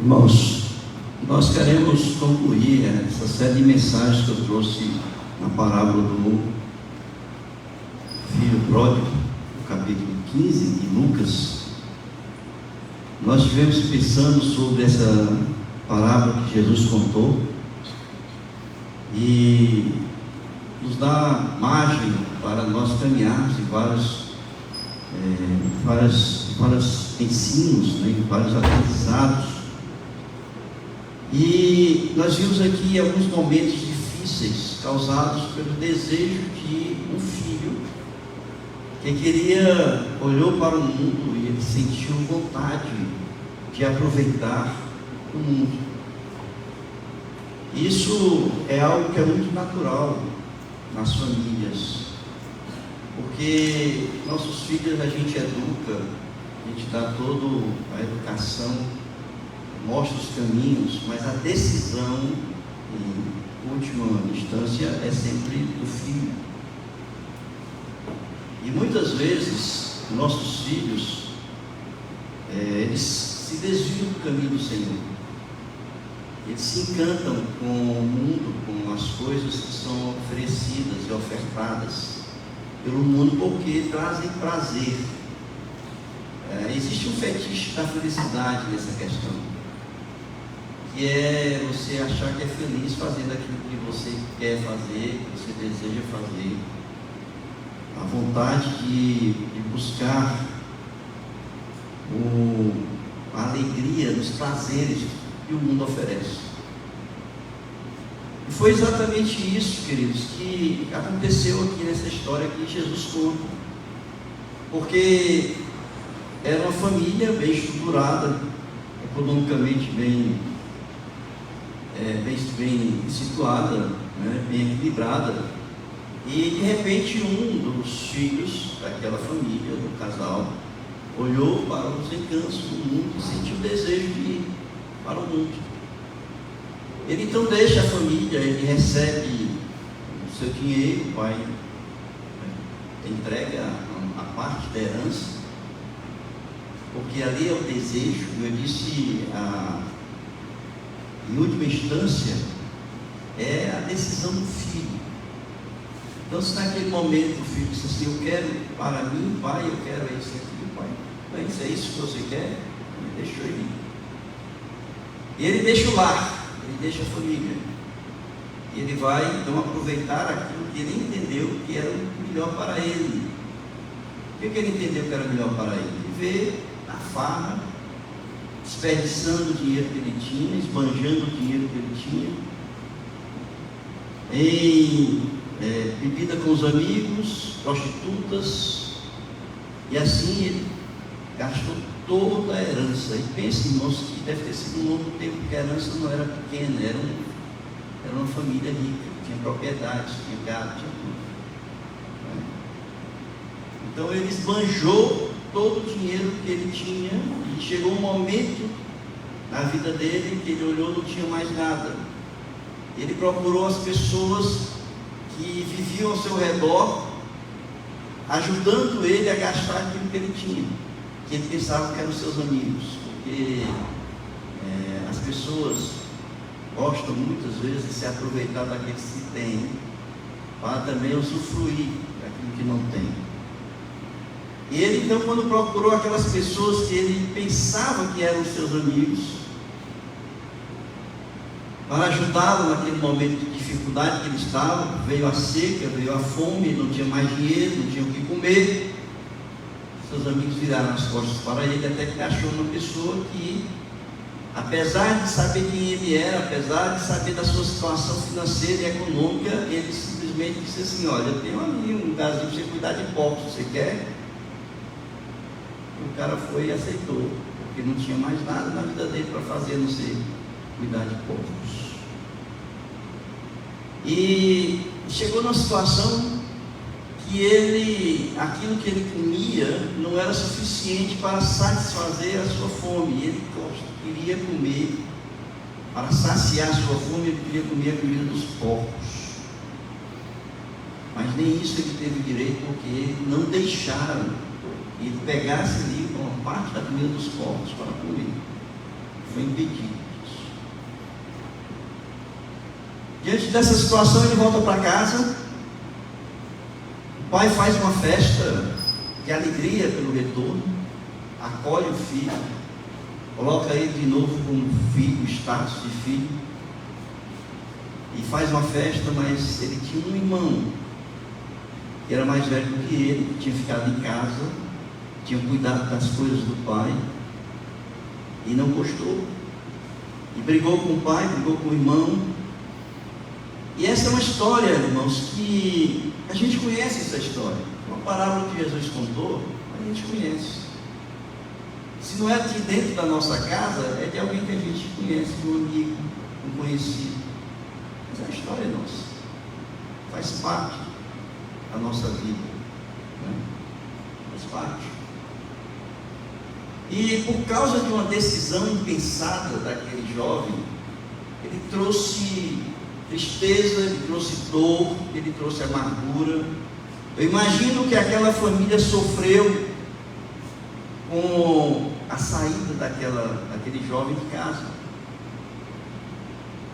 Irmãos, nós queremos concluir essa série de mensagens que eu trouxe na parábola do filho pródigo, no capítulo 15 de Lucas. Nós estivemos pensando sobre essa parábola que Jesus contou e nos dá margem para nós caminharmos em vários ensinos, né, em vários aprendizados. E nós vimos aqui alguns momentos difíceis causados pelo desejo de um filho que olhou para o mundo e ele sentiu vontade de aproveitar o mundo. Isso é algo que é muito natural nas famílias, porque nossos filhos a gente educa, a gente dá toda a educação, mostra os caminhos, mas a decisão, em última instância, é sempre do filho. E muitas vezes, nossos filhos, eles se desviam do caminho do Senhor. Eles se encantam com o mundo, com as coisas que são oferecidas e ofertadas pelo mundo, porque trazem prazer. Existe um fetiche da felicidade nessa questão, que é você achar que é feliz fazendo aquilo que você quer fazer, que você deseja fazer. A vontade de buscar a alegria dos prazeres que o mundo oferece. E foi exatamente isso, queridos, que aconteceu aqui nessa história que Jesus conta. Porque era uma família bem estruturada, economicamente bem situada, né, bem equilibrada. E de repente um dos filhos daquela família, do casal, olhou para os encantos do mundo e sentiu o desejo de ir para o mundo. Ele então deixa a família, ele recebe o seu dinheiro, o pai entrega a parte da herança, porque ali é o desejo. Eu disse, em última instância, é a decisão do filho. Então, se naquele momento o filho disse assim: eu quero para mim, pai, eu quero isso aqui, pai, bem, se é isso que você quer, deixa eu ir. E ele deixa o lar, ele deixa a família, e ele vai então aproveitar aquilo que ele entendeu que era o melhor para ele. O que ele entendeu que era melhor para ele? Viver na farra, desperdiçando o dinheiro que ele tinha, esbanjando o dinheiro que ele tinha, em bebida com os amigos, prostitutas, e assim ele gastou toda a herança. E pense, irmãos, que deve ter sido um longo tempo, porque a herança não era pequena, era uma família rica, tinha propriedades, tinha gado, tinha tudo. Então ele esbanjou todo o dinheiro que ele tinha, e chegou um momento na vida dele que ele olhou, não tinha mais nada. Ele procurou as pessoas que viviam ao seu redor, ajudando ele a gastar aquilo que ele tinha, que ele pensava que eram seus amigos, porque as pessoas gostam muitas vezes de se aproveitar daqueles que têm, para também usufruir daquilo que não tem. E ele então, quando procurou aquelas pessoas que ele pensava que eram seus amigos, para ajudá-lo naquele momento de dificuldade que ele estava, veio a seca, veio a fome, não tinha mais dinheiro, não tinha o que comer. Seus amigos viraram as costas para ele, até que achou uma pessoa que, apesar de saber quem ele era, apesar de saber da sua situação financeira e econômica, ele simplesmente disse assim: olha, eu tenho ali um lugarzinho para você cuidar de porcos, você quer? O cara foi e aceitou, porque não tinha mais nada na vida dele para fazer, a não ser cuidar de porcos. E chegou numa situação que aquilo que ele comia não era suficiente para satisfazer a sua fome. Ele queria comer, para saciar a sua fome, ele queria comer a comida dos porcos. Mas nem isso ele teve direito, porque não deixaram ele pegasse ali uma parte da comida dos porcos para comer. Foi impedido. Diante dessa situação, ele volta para casa. O pai faz uma festa de alegria pelo retorno, acolhe o filho, coloca ele de novo como filho, status de filho, e faz uma festa. Mas ele tinha um irmão que era mais velho do que ele, que tinha ficado em casa, tinha cuidado das coisas do pai e não gostou, e brigou com o pai, brigou com o irmão. E essa é uma história, irmãos, que a gente conhece essa história, uma parábola que Jesus contou, a gente conhece. Se não é de dentro da nossa casa, é de alguém que a gente conhece, de um amigo, um conhecido. Mas a história é nossa, faz parte da nossa vida, né? Faz parte. E por causa de uma decisão impensada daquele jovem, ele trouxe tristeza, ele trouxe dor, ele trouxe amargura. Eu imagino que aquela família sofreu com a saída daquele jovem de casa.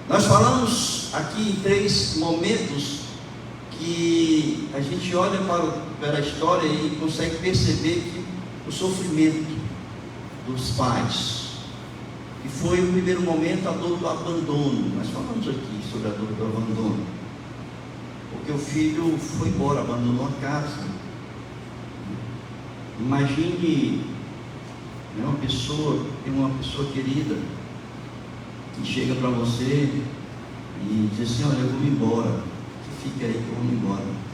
Nós falamos aqui em 3 momentos que a gente olha para a história e consegue perceber que o sofrimento dos pais, que foi o primeiro momento a dor do abandono. Nós falamos aqui sobre a dor do abandono, porque o filho foi embora, abandonou a casa. Imagine, né, uma pessoa querida que chega para você e diz assim: olha, eu vou embora, você fica aí que eu vou embora.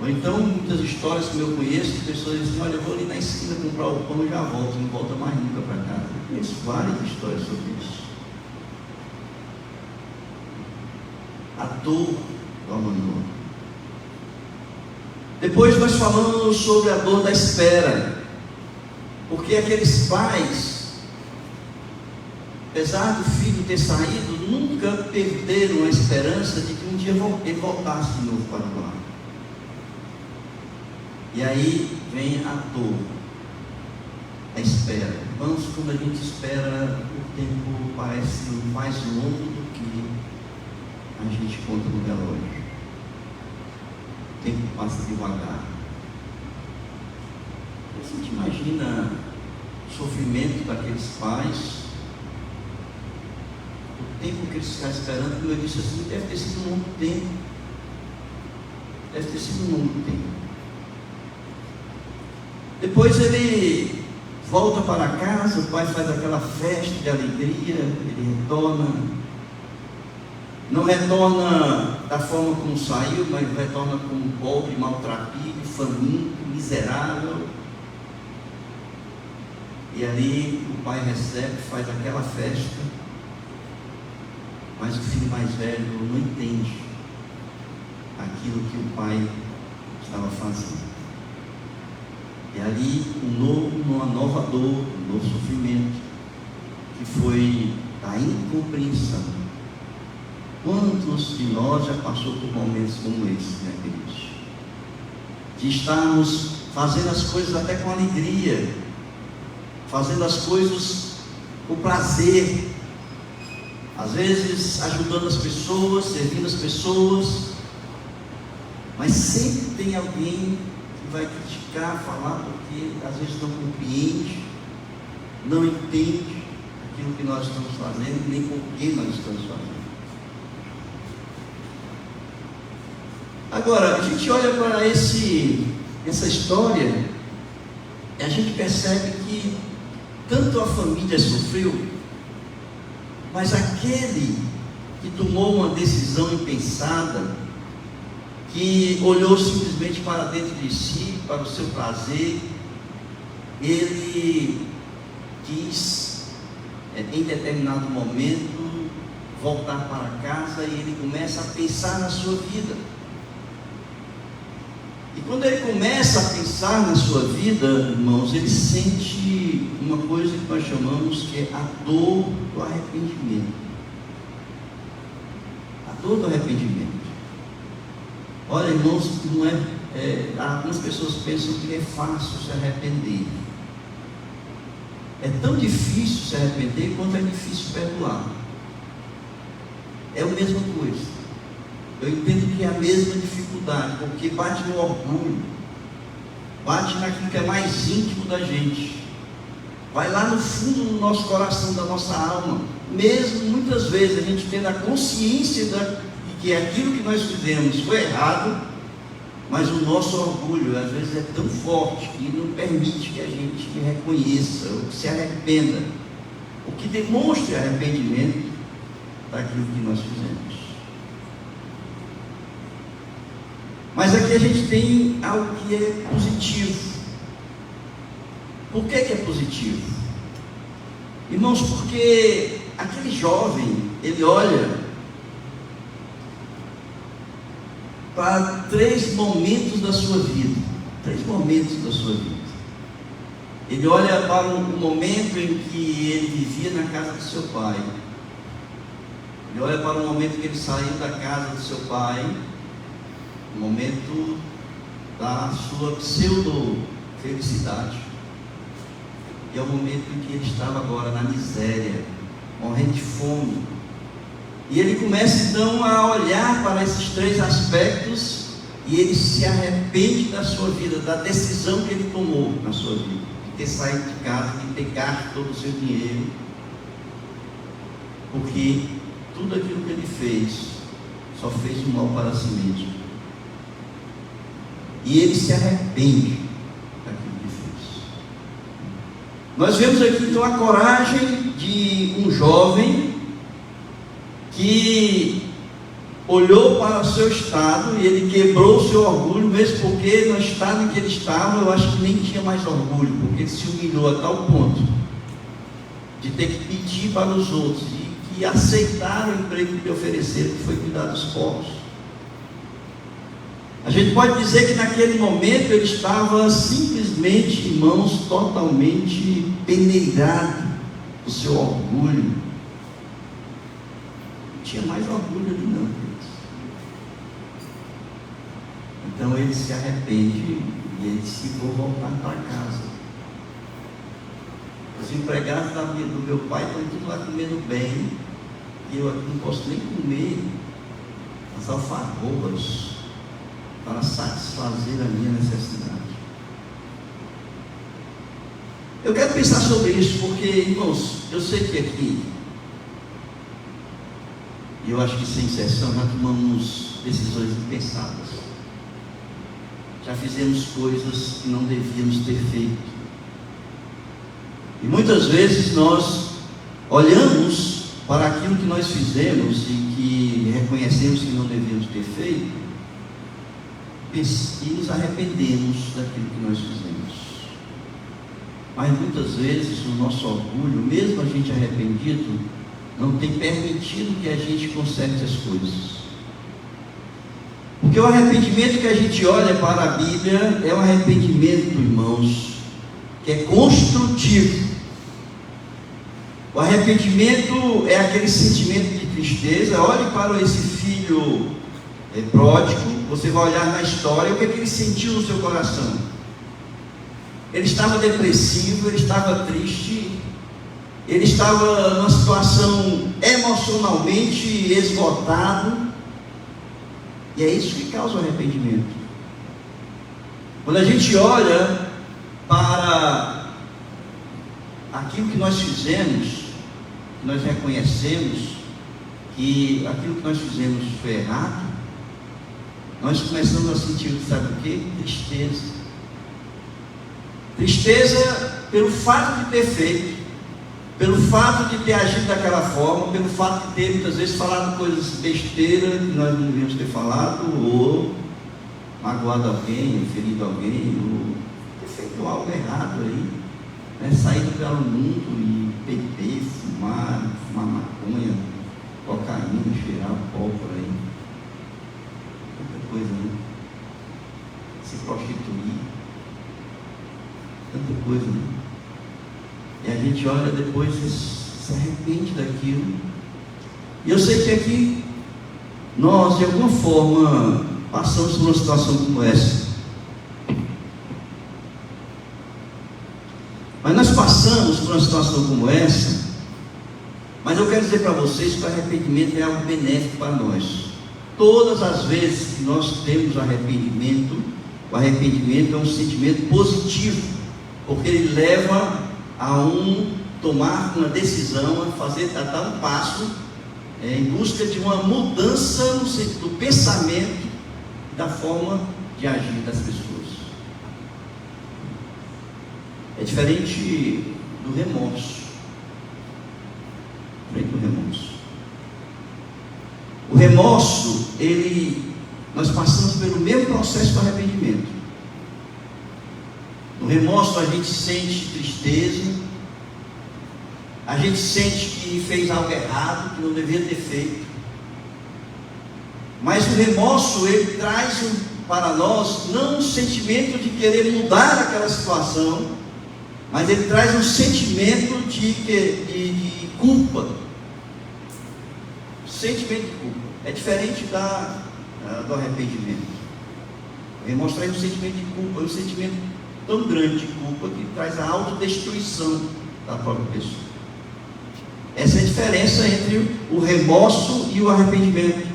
Ou então, muitas histórias que eu conheço, de pessoas dizem: olha, eu vou ali na esquina comprar o pão e já volto, não volta mais nunca para casa. Eu conheço várias histórias sobre isso. A dor do abandono. Depois nós falamos sobre a dor da espera, porque aqueles pais, apesar do filho ter saído, nunca perderam a esperança de que um dia ele voltasse de novo para o lar. E aí vem a dor, a espera. Irmãos, quando a gente espera, o tempo parece mais longo do que a gente conta no relógio. O tempo passa devagar. A gente imagina o sofrimento daqueles pais, o tempo que eles ficaram esperando. Como eu disse assim, deve ter sido um longo tempo. Deve ter sido um longo tempo. Depois ele volta para casa, o pai faz aquela festa de alegria, ele retorna. Não retorna da forma como saiu, mas retorna como pobre, maltrapilho, faminto, miserável. E ali o pai recebe, faz aquela festa, mas o filho mais velho não entende aquilo que o pai estava fazendo. E ali uma nova dor, um novo sofrimento, que foi a incompreensão. Quantos de nós já passou por momentos como esse, né, queridos? De estarmos fazendo as coisas até com alegria, fazendo as coisas com prazer, às vezes ajudando as pessoas, servindo as pessoas, mas sempre tem alguém que vai criticar, falar, porque às vezes não compreende, não entende aquilo que nós estamos fazendo, nem por que nós estamos fazendo. Agora, a gente olha para essa história e a gente percebe que tanto a família sofreu, mas aquele que tomou uma decisão impensada, que olhou simplesmente para dentro de si, para o seu prazer, ele quis, em determinado momento, voltar para casa, e ele começa a pensar na sua vida. E quando ele começa a pensar na sua vida, irmãos, ele sente uma coisa que nós chamamos que é a dor do arrependimento. A dor do arrependimento. Olha, irmãos, não algumas pessoas pensam que é fácil se arrepender. É tão difícil se arrepender quanto é difícil perdoar. é a mesma coisa. Eu entendo que é a mesma dificuldade, porque bate no orgulho, bate naquilo que é mais íntimo da gente, vai lá no fundo do nosso coração, da nossa alma, mesmo muitas vezes a gente tendo a consciência de que aquilo que nós fizemos foi errado, mas o nosso orgulho às vezes é tão forte que não permite que a gente reconheça, ou que se arrependa, ou que demonstre arrependimento daquilo que nós fizemos. Mas aqui a gente tem algo que é positivo. Por que é positivo? Irmãos, porque aquele jovem, ele olha para 3 momentos da sua vida. 3 momentos da sua vida. Ele olha para um momento em que ele vivia na casa do seu pai. Ele olha para o momento que ele saiu da casa do seu pai, o momento da sua pseudo-felicidade. E é o momento em que ele estava agora na miséria, morrendo de fome. E ele começa então a olhar para esses 3 aspectos e ele se arrepende da sua vida, da decisão que ele tomou na sua vida, de ter saído de casa, de ter gasto todo o seu dinheiro, porque tudo aquilo que ele fez só fez o mal para si mesmo. E ele se arrepende daquilo que fez. Nós vemos aqui então a coragem de um jovem que olhou para o seu estado e ele quebrou o seu orgulho, mesmo porque no estado em que ele estava, eu acho que nem tinha mais orgulho, porque ele se humilhou a tal ponto de ter que pedir para os outros e aceitar o emprego que lhe ofereceram, que foi cuidar dos povos. A gente pode dizer que naquele momento ele estava simplesmente, irmãos, totalmente peneirado do seu orgulho. Não tinha mais orgulho ali não. Então ele se arrepende e ele disse: vou voltar para casa. Os empregados do meu pai estão tudo lá comendo bem, e eu aqui não posso nem comer as alfarrobas para satisfazer a minha necessidade. Eu quero pensar sobre isso, porque, irmãos, eu sei que aqui, e eu acho que sem exceção, já tomamos decisões impensadas, já fizemos coisas que não devíamos ter feito, e muitas vezes nós olhamos para aquilo que nós fizemos e que reconhecemos que não devíamos ter feito, e nos arrependemos daquilo que nós fizemos. Mas muitas vezes o nosso orgulho, mesmo a gente arrependido, não tem permitido que a gente conserte as coisas. Porque o arrependimento que a gente olha para a Bíblia é um arrependimento, irmãos, que é construtivo. O arrependimento é aquele sentimento de tristeza. Olhe para esse filho pródigo, você vai olhar na história, o que é que ele sentiu no seu coração? Ele estava depressivo, ele estava triste, ele estava numa situação emocionalmente esgotado, e é isso que causa o arrependimento. Quando a gente olha para aquilo que nós fizemos, que nós reconhecemos que aquilo que nós fizemos foi errado, nós começamos a sentir, sabe o que? Tristeza. Tristeza pelo fato de ter feito, pelo fato de ter agido daquela forma, pelo fato de ter muitas vezes falado coisas besteiras que nós não devíamos ter falado, ou magoado alguém, ou ferido alguém, ou ter feito algo errado aí, né? Saído pelo mundo e beber, fumar maconha, cocaína, cheirar pó por aí. Coisa, né? Se prostituir, tanta coisa, né? E a gente olha depois e se arrepende daquilo. E eu sei que aqui nós, de alguma forma, passamos por uma situação como essa. Mas nós passamos por uma situação como essa, Mas eu quero dizer para vocês que o arrependimento é algo benéfico para nós. Todas as vezes que nós temos arrependimento, o arrependimento é um sentimento positivo, porque ele leva a tomar uma decisão, a dar um passo em busca de uma mudança no sentido do pensamento, da forma de agir das pessoas. É diferente do remorso. O remorso, nós passamos pelo mesmo processo do arrependimento. No remorso a gente sente tristeza, a gente sente que fez algo errado, que não devia ter feito. Mas o remorso, ele traz para nós, não um sentimento de querer mudar aquela situação, mas ele traz um sentimento de culpa. Sentimento de culpa. É diferente do arrependimento. O remorso traz um sentimento de culpa, um sentimento tão grande de culpa que traz a autodestruição da própria pessoa. Essa é a diferença entre o remorso e o arrependimento.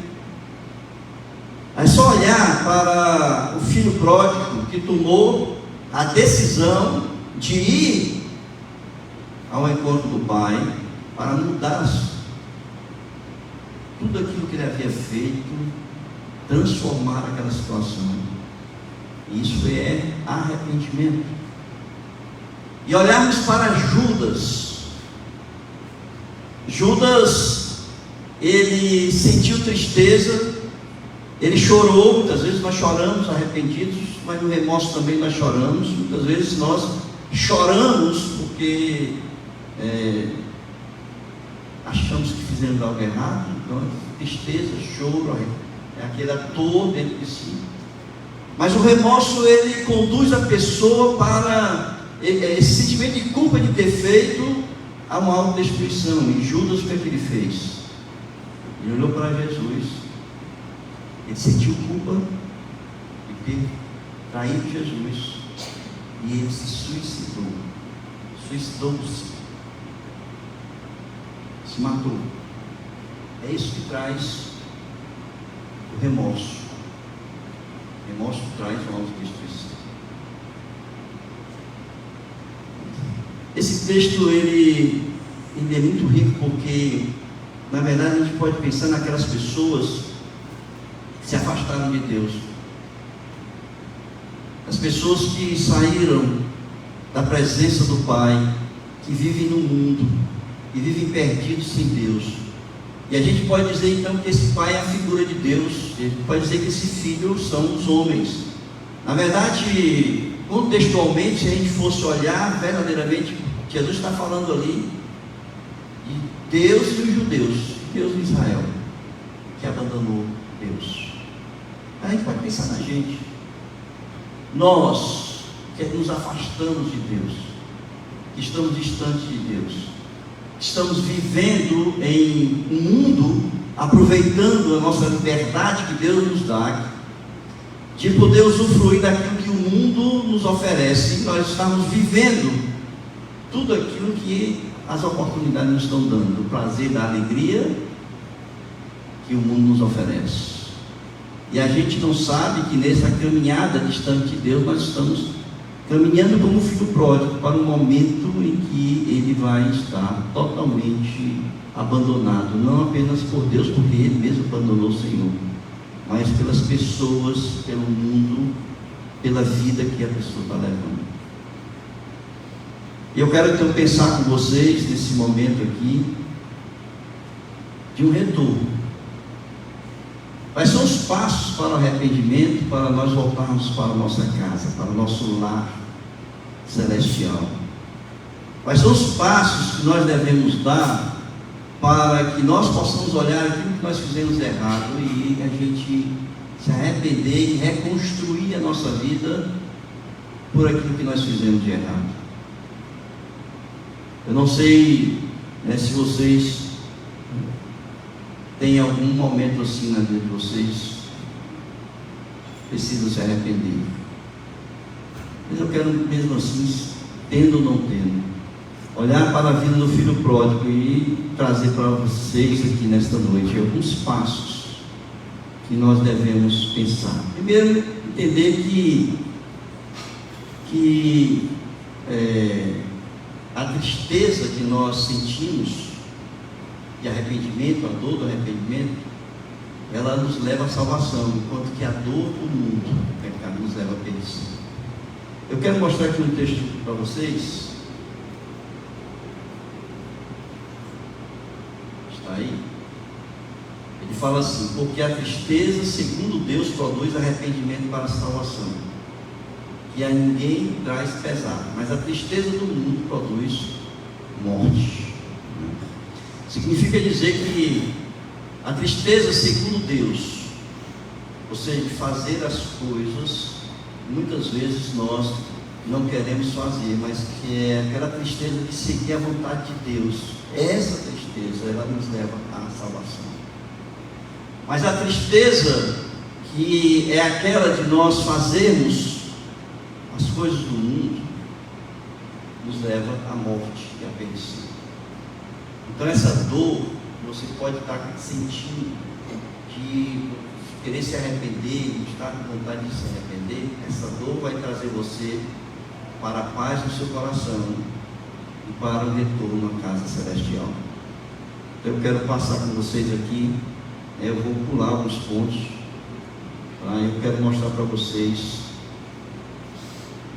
É só olhar para o filho pródigo que tomou a decisão de ir ao encontro do pai para mudar tudo aquilo que ele havia feito, transformar aquela situação. Isso é arrependimento. E olharmos para Judas, ele sentiu tristeza, ele chorou. Muitas vezes nós choramos arrependidos, mas no remorso também nós choramos. Muitas vezes nós choramos porque achamos que fizemos algo errado. Então, tristeza, choro, é aquele dor dentro de si. Mas o remorso, ele conduz a pessoa para esse sentimento de culpa de ter feito a uma autodestruição. E Judas, o que é que ele fez? Ele olhou para Jesus, ele sentiu culpa de ter traído Jesus, e ele se suicidou-se, se matou. É isso que traz o remorso. O remorso traz uma autodestruição. Esse texto ele é muito rico, porque na verdade a gente pode pensar naquelas pessoas que se afastaram de Deus, as pessoas que saíram da presença do Pai, que vivem no mundo, que vivem perdidos sem Deus. E a gente pode dizer então que esse pai é a figura de Deus, a gente pode dizer que esse filho são os homens. Na verdade, contextualmente, se a gente fosse olhar verdadeiramente, Jesus está falando ali de Deus e os judeus, Deus e Israel, que abandonou Deus. A gente pode pensar na gente, nós que nos afastamos de Deus, que estamos distantes de Deus, estamos vivendo em um mundo, aproveitando a nossa liberdade que Deus nos dá, de poder usufruir daquilo que o mundo nos oferece. Nós estamos vivendo tudo aquilo que as oportunidades nos estão dando, o prazer da alegria que o mundo nos oferece. E a gente não sabe que nessa caminhada distante de Deus, nós estamos caminhando como filho pródigo para um momento em que ele vai estar totalmente abandonado, não apenas por Deus, porque ele mesmo abandonou o Senhor, mas pelas pessoas, pelo mundo, pela vida que a pessoa está levando. Eu quero então pensar com vocês nesse momento aqui de um retorno. Quais são os passos para o arrependimento, para nós voltarmos para a nossa casa, para o nosso lar celestial? Quais são os passos que nós devemos dar para que nós possamos olhar aquilo que nós fizemos errado e a gente se arrepender e reconstruir a nossa vida por aquilo que nós fizemos de errado? Eu não sei se vocês têm algum momento assim na vida de vocês, precisam se arrepender. Mas eu quero mesmo assim, tendo ou não tendo, olhar para a vida do filho pródigo e trazer para vocês aqui nesta noite alguns passos que nós devemos pensar. Primeiro, entender que a tristeza que nós sentimos de arrependimento, a dor do arrependimento, ela nos leva à salvação, enquanto que a dor do mundo, o pecado, nos leva à perdição. Eu quero mostrar aqui um texto para vocês. Está aí? Ele fala assim: porque a tristeza, segundo Deus, produz arrependimento para a salvação, que a ninguém traz pesar, mas a tristeza do mundo produz morte. Significa dizer que a tristeza segundo Deus, ou seja, de fazer as coisas, muitas vezes nós não queremos fazer, mas que é aquela tristeza de seguir a vontade de Deus. Essa tristeza, ela nos leva à salvação. Mas a tristeza que é aquela de nós fazermos as coisas do mundo, nos leva à morte e à perdição. Então essa dor, você pode estar sentindo de querer se arrepender, de estar com vontade de se arrepender, essa dor vai trazer você para a paz do seu coração e para o retorno à casa celestial. Então eu quero passar com vocês aqui, eu vou pular alguns pontos, tá? Eu quero mostrar para vocês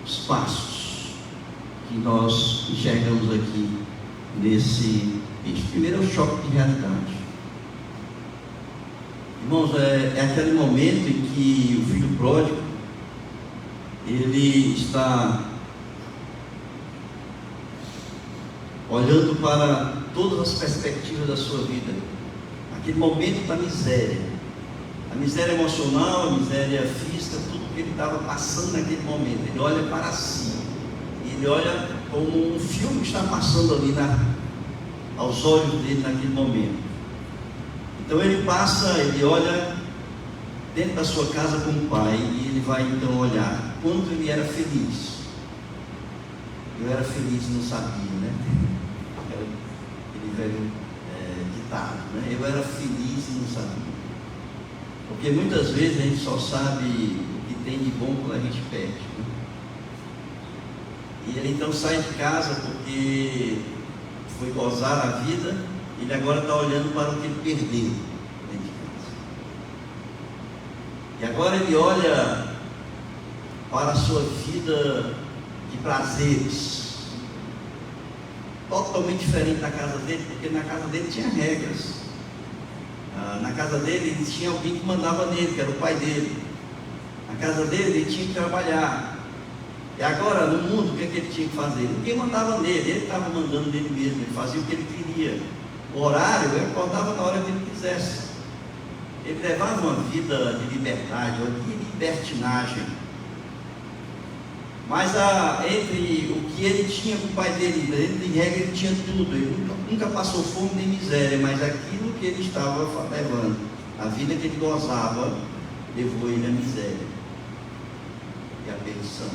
os passos que nós enxergamos aqui nesse texto. Primeiro é o choque de realidade. Irmãos, é aquele momento em que o filho pródigo, ele está olhando para todas as perspectivas da sua vida, aquele momento da miséria, a miséria emocional, a miséria física, tudo que ele estava passando naquele momento. Ele olha para si, ele olha como um filme que está passando ali aos olhos dele naquele momento. Então ele olha dentro da sua casa com o pai, e ele vai então olhar quanto ele era feliz. Eu era feliz e não sabia, né? Aquele velho ditado, né? Eu era feliz e não sabia. Porque muitas vezes a gente só sabe o que tem de bom quando a gente perde, né? E ele então sai de casa porque foi gozar a vida. Ele agora está olhando para o que ele perdeu dentro de casa. E agora ele olha para a sua vida de prazeres, totalmente diferente da casa dele, porque na casa dele tinha regras. Na casa dele ele tinha alguém que mandava nele, que era o pai dele. Na casa dele ele tinha que trabalhar. E agora no mundo, o que ele tinha que fazer? Ninguém mandava nele, ele estava mandando nele mesmo, ele fazia o que ele queria. O horário, ele acordava na hora que ele quisesse. Ele levava uma vida de liberdade, uma libertinagem. Mas entre o que ele tinha com o pai dele, em regra ele tinha tudo. Ele nunca passou fome nem miséria, mas aquilo que ele estava levando, a vida que ele gozava, levou ele à miséria e à perdição.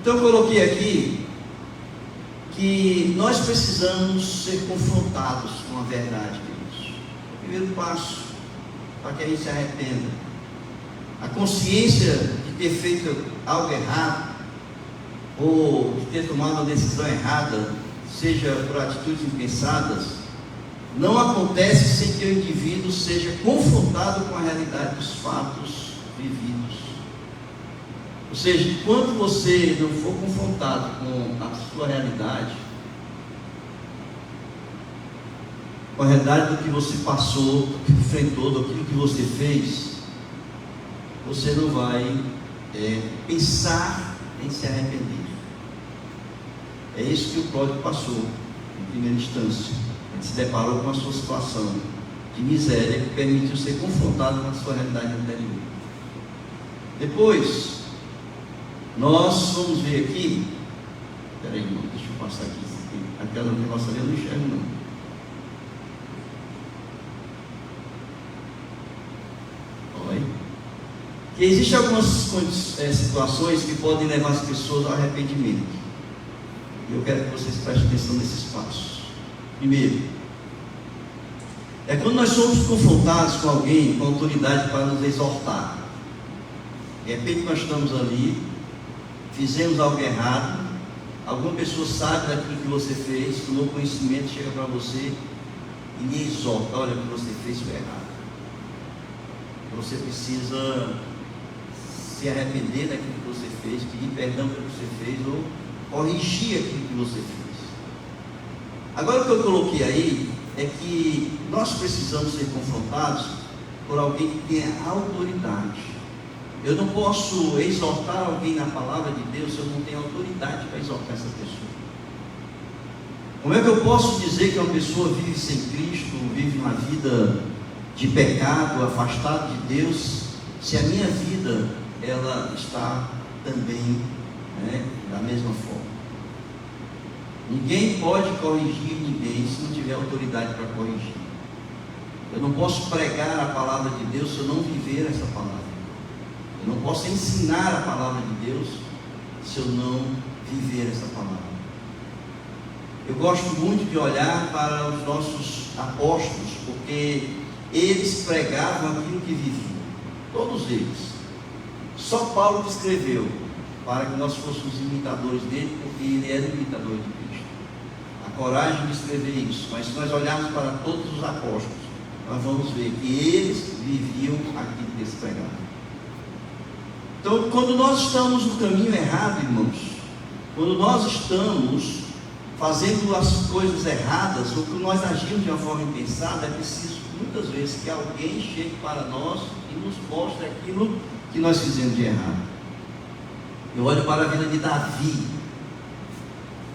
Então eu coloquei aqui que nós precisamos ser confrontados com a verdade, queridos. O primeiro passo para que a gente se arrependa, a consciência de ter feito algo errado, ou de ter tomado uma decisão errada, seja por atitudes impensadas, não acontece sem que o indivíduo seja confrontado com a realidade dos fatos vividos. Ou seja, enquanto você não for confrontado com a sua realidade, com a realidade do que você passou, do que enfrentou, daquilo que você fez, você não vai pensar em se arrepender. É isso que o pródigo passou, em primeira instância. Ele se deparou com a sua situação de miséria, que permitiu ser confrontado com a sua realidade anterior. Depois, nós vamos ver aqui, espera aí, irmão, deixa eu passar aqui, aquela negócio ali eu não enxergo não. Olha, que existem algumas situações que podem levar as pessoas ao arrependimento, e eu quero que vocês prestem atenção nesses passos. Primeiro, é quando nós somos confrontados com alguém com autoridade para nos exortar. De repente nós estamos ali, fizemos algo errado, alguma pessoa sabe daquilo que você fez, tomou conhecimento, chega para você e lhe exorta: olha, o que você fez foi errado. Você precisa se arrepender daquilo que você fez, pedir perdão pelo que você fez, ou corrigir aquilo que você fez. Agora, o que eu coloquei aí é que nós precisamos ser confrontados por alguém que tenha autoridade. Eu não posso exortar alguém na palavra de Deus se eu não tenho autoridade para exortar essa pessoa. Como é que eu posso dizer que uma pessoa vive sem Cristo, vive uma vida de pecado, afastado de Deus, se a minha vida ela está também, da mesma forma? Ninguém pode corrigir ninguém se não tiver autoridade para corrigir. Eu não posso pregar a palavra de Deus se eu não viver essa palavra. Eu não posso ensinar a palavra de Deus se eu não viver essa palavra. Eu gosto muito de olhar para os nossos apóstolos, porque eles pregavam aquilo que viviam, todos eles. Só Paulo escreveu para que nós fôssemos imitadores dele, porque ele era imitador de Cristo. A coragem de escrever isso. Mas se nós olharmos para todos os apóstolos, nós vamos ver que eles viviam aquilo que eles pregavam. Então, quando nós estamos no caminho errado, irmãos, quando nós estamos fazendo as coisas erradas, ou que nós agimos de uma forma impensada, é preciso muitas vezes que alguém chegue para nós e nos mostre aquilo que nós fizemos de errado. Eu olho para a vida de Davi.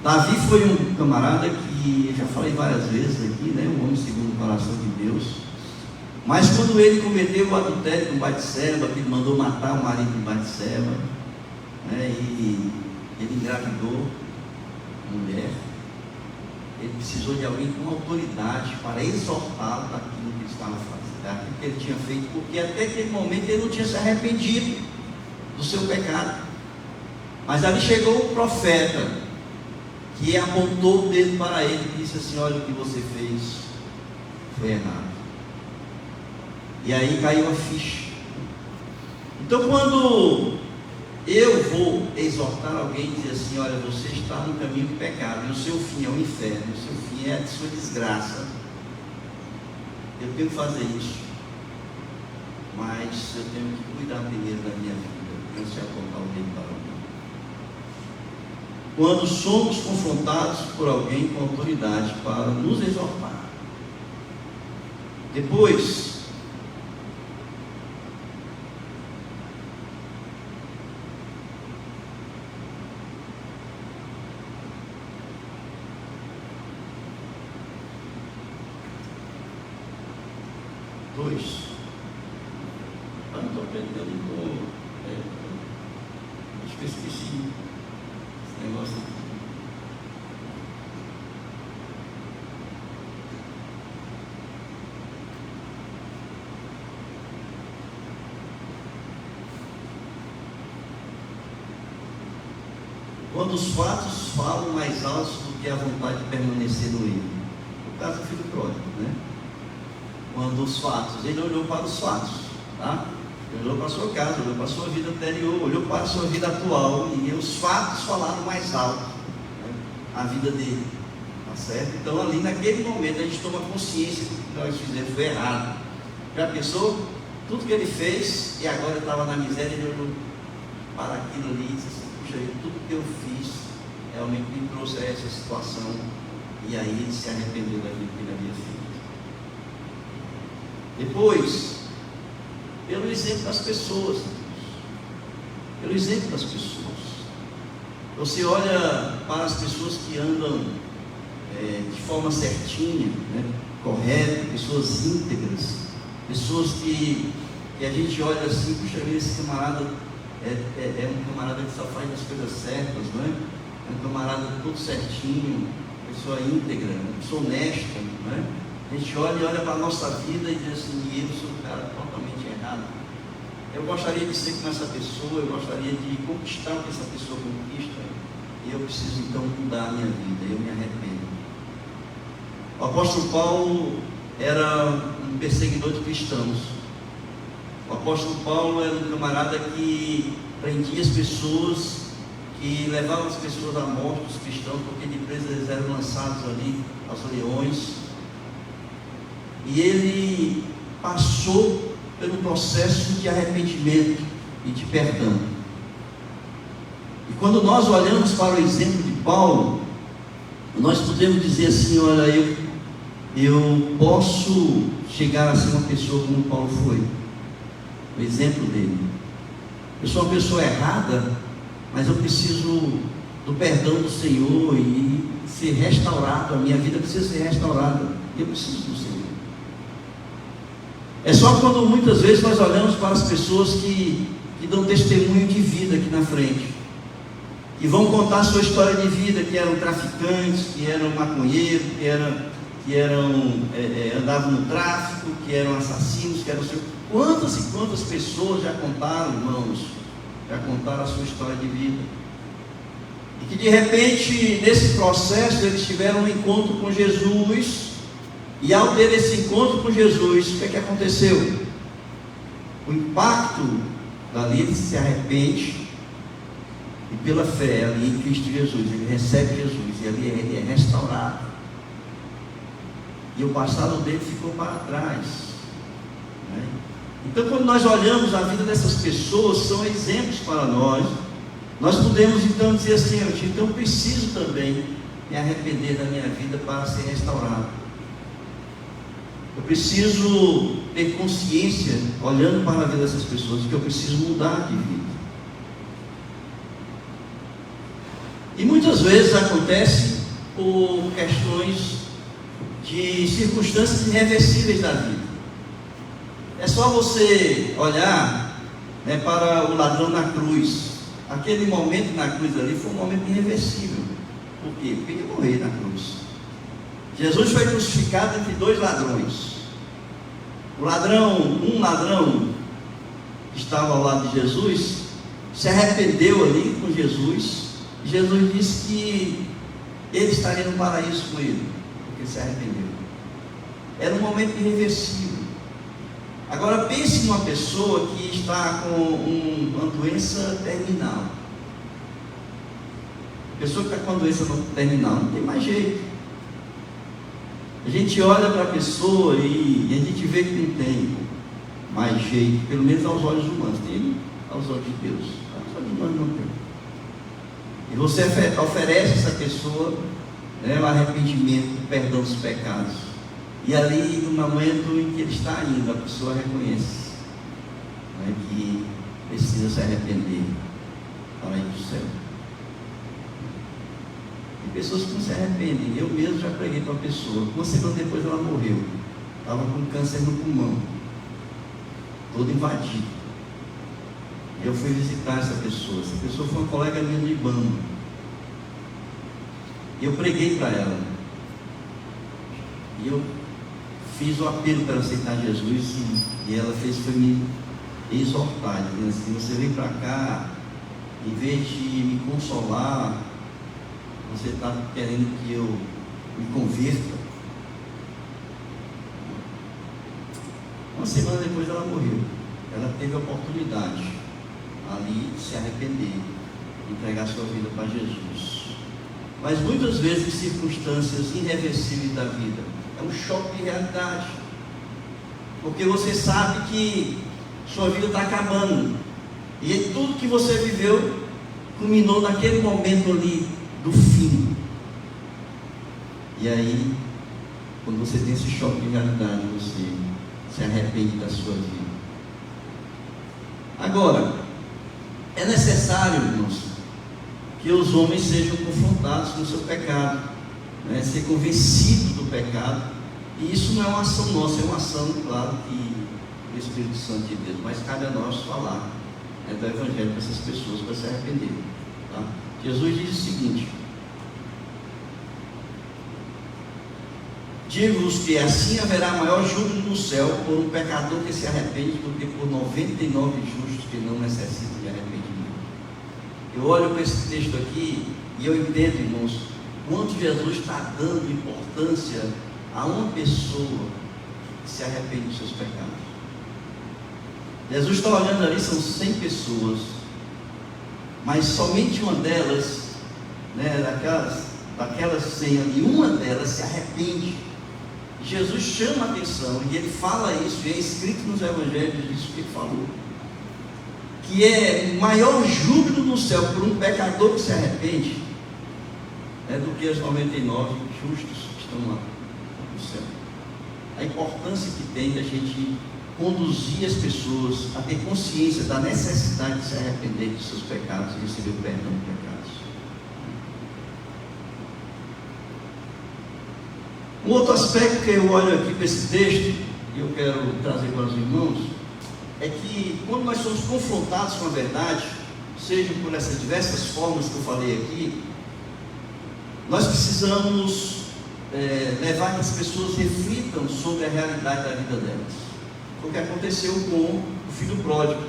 Davi foi um camarada que, já falei várias vezes aqui, um homem segundo o coração de Deus. Mas quando ele cometeu o adultério com Batseba, que ele mandou matar o marido de Batseba, e ele engravidou mulher, ele precisou de alguém com autoridade para exortá-lo daquilo que ele estava fazendo, daquilo que ele tinha feito, porque até aquele momento ele não tinha se arrependido do seu pecado. Mas ali chegou o profeta, que apontou o dedo para ele e disse assim: olha, o que você fez foi errado. E aí caiu a ficha. Então, quando eu vou exortar alguém e dizer assim: olha, você está no caminho do pecado, e o seu fim é o inferno, o seu fim é a sua desgraça, eu tenho que fazer isso, mas eu tenho que cuidar primeiro da minha vida, antes de apontar o dedo para alguém. Quando somos confrontados por alguém com autoridade para nos exortar, depois, não estou aprendendo, acho que eu esqueci esse negócio aqui. Quando os fatos falam mais alto do que a vontade de permanecer no erro. No caso do filho pródigo, Quando os fatos, ele olhou para os fatos, Ele olhou para a sua casa, olhou para a sua vida anterior, olhou para a sua vida atual, e os fatos falaram mais alto, a vida dele, tá certo? Então ali naquele momento a gente toma consciência que o que nós fizemos foi errado. Já pensou? Tudo que ele fez, e agora ele estava na miséria, ele olhou para aquilo ali e disse assim: puxa, tudo que eu fiz realmente me trouxe a essa situação, e aí ele se arrependeu daquilo que ele havia feito. Depois, pelo exemplo das pessoas, você olha para as pessoas que andam de forma certinha, correta, pessoas íntegras, pessoas que a gente olha assim: puxa vida, esse camarada é um camarada que só faz as coisas certas, é um camarada todo certinho, pessoa íntegra, uma pessoa honesta, A gente olha e olha para a nossa vida e diz assim: eu sou um cara totalmente errado. Eu gostaria de ser como essa pessoa, eu gostaria de conquistar o que essa pessoa conquista, e eu preciso então mudar a minha vida, eu me arrependo. O apóstolo Paulo era um perseguidor de cristãos. O apóstolo Paulo era um camarada que prendia as pessoas, que levava as pessoas à morte, os cristãos, porque depois eles eram lançados ali aos leões. E ele passou pelo processo de arrependimento e de perdão. E quando nós olhamos para o exemplo de Paulo, nós podemos dizer assim: olha, eu posso chegar a ser uma pessoa como Paulo foi. O exemplo dele. Eu sou uma pessoa errada, mas eu preciso do perdão do Senhor e ser restaurado. A minha vida precisa ser restaurada. Eu preciso do Senhor. É só quando muitas vezes nós olhamos para as pessoas que dão testemunho de vida aqui na frente, e vão contar a sua história de vida, que eram traficantes, que eram maconheiros, que andavam no tráfico, que eram assassinos, que eram... Quantas e quantas pessoas já contaram, irmãos, já contaram a sua história de vida, e que de repente, nesse processo, eles tiveram um encontro com Jesus, e ao ter esse encontro com Jesus, o que é que aconteceu? O impacto dali, ele se arrepende, e pela fé ali em Cristo Jesus, ele recebe Jesus, e ali ele é restaurado, e o passado dele ficou para trás, né? Então, quando nós olhamos a vida dessas pessoas, são exemplos para nós. Nós podemos então dizer assim: então eu preciso também me arrepender da minha vida para ser restaurado. Eu preciso ter consciência, olhando para a vida dessas pessoas, que eu preciso mudar de vida. E muitas vezes acontece por questões de circunstâncias irreversíveis da vida. É só você olhar, né, para o ladrão na cruz. Aquele momento na cruz ali foi um momento irreversível. Por quê? Porque ele ia morrer na cruz. Jesus foi crucificado entre dois ladrões. Um ladrão que estava ao lado de Jesus, se arrependeu ali com Jesus. E Jesus disse que ele estaria no paraíso com ele, porque se arrependeu. Era um momento irreversível. Agora pense numa pessoa que está com uma doença terminal. A pessoa que está com uma doença terminal não tem mais jeito. A gente olha para a pessoa e a gente vê que não tem mais jeito, pelo menos aos olhos humanos. Tem aos olhos de Deus, aos olhos humanos não tem. E você oferece a essa pessoa, né, o arrependimento, o perdão dos pecados. E ali, no momento em que ele está indo, a pessoa reconhece, né, que precisa se arrepender para ir para o céu. Tem pessoas que não se arrependem. Eu mesmo já preguei para uma pessoa, uma semana depois ela morreu. Estava com câncer no pulmão, todo invadido. Eu fui visitar essa pessoa. Essa pessoa foi uma colega minha do IBAMA. E eu preguei para ela. E eu fiz o apelo para aceitar Jesus, e ela foi me exortar, dizendo assim: você vem para cá, em vez de me consolar, você está querendo que eu me converta. Uma semana depois ela morreu. Ela teve a oportunidade ali de se arrepender, de entregar sua vida para Jesus. Mas muitas vezes, circunstâncias irreversíveis da vida, é um choque de realidade, porque você sabe que sua vida está acabando, e tudo que você viveu culminou naquele momento ali do fim. E aí, quando você tem esse choque de realidade, você se arrepende da sua vida. Agora, é necessário, irmãos, que os homens sejam confrontados com o seu pecado, né? Ser convencidos do pecado. E isso não é uma ação nossa, é uma ação, claro, do Espírito Santo de Deus, mas cabe a nós falar, né, do Evangelho para essas pessoas, para se arrependerem, tá? Jesus diz o seguinte: digo-vos que assim haverá maior júbilo no céu por um pecador que se arrepende do que por 99 justos que não necessitam de arrependimento. Eu olho para esse texto aqui e eu entendo, irmãos, quanto Jesus está dando importância há uma pessoa que se arrepende dos seus pecados. Jesus está olhando ali, são 100 pessoas, mas somente uma delas, daquelas 100 ali, uma delas se arrepende. Jesus chama a atenção e ele fala isso, e é escrito nos evangelhos isso que ele falou, que é o maior júbilo no céu por um pecador que se arrepende, do que as 99 justos que estão lá no céu. A importância que tem da gente conduzir as pessoas a ter consciência da necessidade de se arrepender de seus pecados e receber o perdão de pecados. Um outro aspecto que eu olho aqui para esse texto, e eu quero trazer para os irmãos, é que quando nós somos confrontados com a verdade, seja por essas diversas formas que eu falei aqui, nós precisamos levar que as pessoas reflitam sobre a realidade da vida delas. Foi o que aconteceu com o filho pródigo.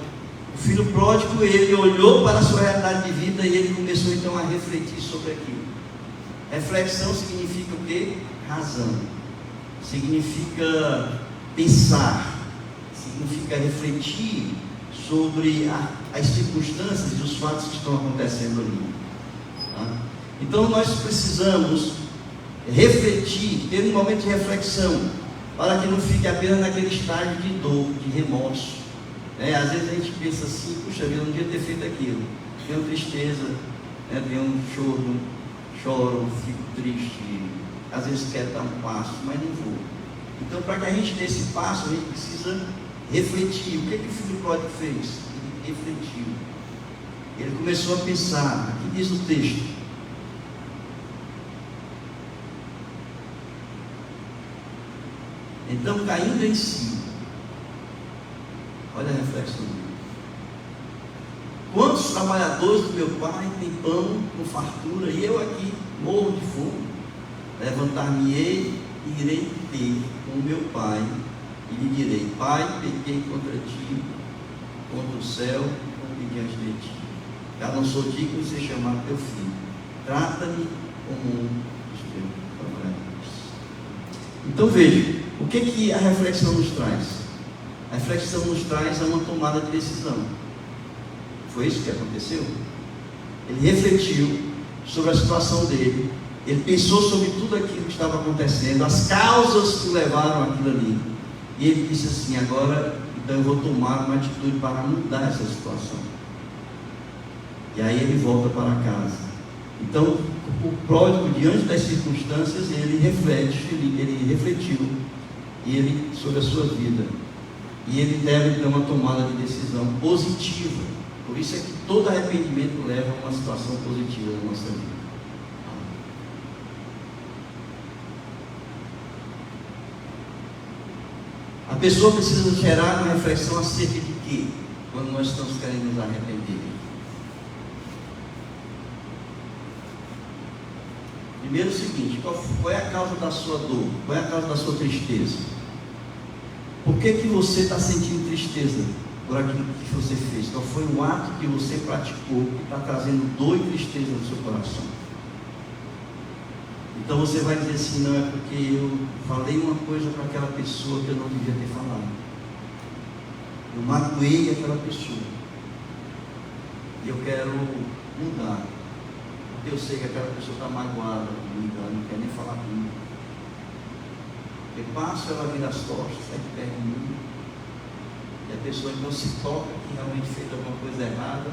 O filho pródigo, ele olhou para a sua realidade de vida e ele começou então a refletir sobre aquilo. Reflexão significa o quê? Razão. Significa pensar. Significa refletir sobre as circunstâncias e os fatos que estão acontecendo ali. Tá? Então nós precisamos refletir, ter um momento de reflexão, para que não fique apenas naquele estágio de dor, de remorso. Às vezes a gente pensa assim, puxa vida, eu não devia ter feito aquilo. Tenho tristeza, tenho choro, fico triste, às vezes quero dar um passo, mas não vou. Então, para que a gente dê esse passo, a gente precisa refletir. O que o filho pródigo fez? Ele refletiu. Ele começou a pensar. Aqui diz o texto: então, caindo em si, olha a reflexão dele. Quantos trabalhadores do meu pai têm pão com fartura e eu aqui morro de fome? Levantar-me-ei e irei ter com meu pai e lhe direi: Pai, pequei contra ti, contra o céu e diante de ti. Já não sou digno de ser chamado teu filho. Trata-me como um dos teus trabalhadores. Então veja, o que a reflexão nos traz? A reflexão nos traz uma tomada de decisão. Foi isso que aconteceu? Ele refletiu sobre a situação dele, ele pensou sobre tudo aquilo que estava acontecendo, as causas que levaram aquilo ali, e ele disse assim: agora, então eu vou tomar uma atitude para mudar essa situação. E aí ele volta para casa. Então, o pródigo, diante das circunstâncias, ele refletiu e ele sobre a sua vida, e ele deve ter uma tomada de decisão positiva. Por isso é que todo arrependimento leva a uma situação positiva na nossa vida. A pessoa precisa gerar uma reflexão acerca de quê? Quando nós estamos querendo nos arrepender. Primeiro o seguinte: qual é a causa da sua dor? Qual é a causa da sua tristeza? Por que você está sentindo tristeza por aquilo que você fez? Qual foi o ato que você praticou que está trazendo dor e tristeza no seu coração? Então você vai dizer assim: não, é porque eu falei uma coisa para aquela pessoa que eu não devia ter falado. Eu magoei aquela pessoa. E eu quero mudar. Porque eu sei que aquela pessoa está magoada comigo, ela não quer nem falar comigo. Eu passo, ela vira as costas, sai de perto de mim. E a pessoa então se toca que realmente fez alguma coisa errada.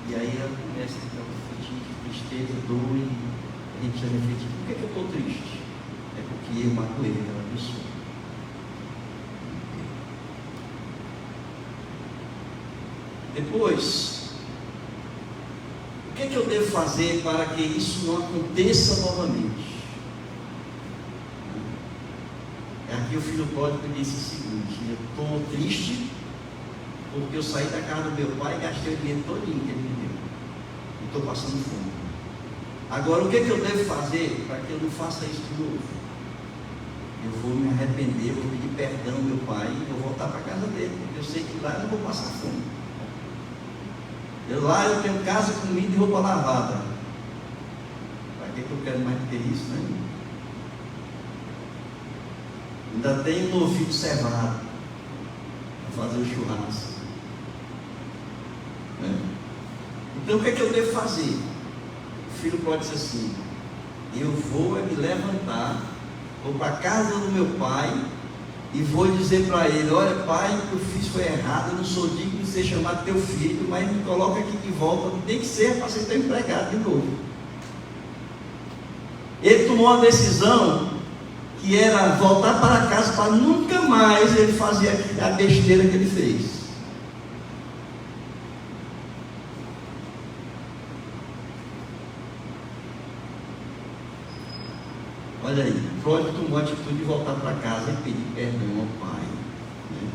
E aí ela começa então, a sentir tristeza, dor, e a gente precisa refletir: por que eu estou triste? É porque eu magoei aquela pessoa. Depois, o que eu devo fazer para que isso não aconteça novamente? Aqui o filho pródigo disse o seguinte: eu estou triste porque eu saí da casa do meu pai e gastei o dinheiro todinho que ele me deu. E estou passando fome. Agora, o que eu devo fazer para que eu não faça isso de novo? Eu vou me arrepender, vou pedir perdão ao meu pai e vou voltar para a casa dele, porque eu sei que lá eu não vou passar fome. Lá eu tenho casa, comida e roupa lavada. Para que eu quero mais do que isso, né? Ainda tem um novilho cevado para fazer o churrasco. Então o que é que eu devo fazer? O filho pode dizer assim: eu vou me levantar, vou para a casa do meu pai e vou dizer para ele: olha pai, o que eu fiz foi errado, eu não sou digno de ser chamado teu filho, mas me coloca aqui de volta, tem que ser para ser teu empregado de novo. Ele tomou uma decisão que era voltar para casa para nunca mais ele fazer a besteira que ele fez. Olha aí, Freud tomou a atitude de voltar para casa e pedir perdão ao pai. Né?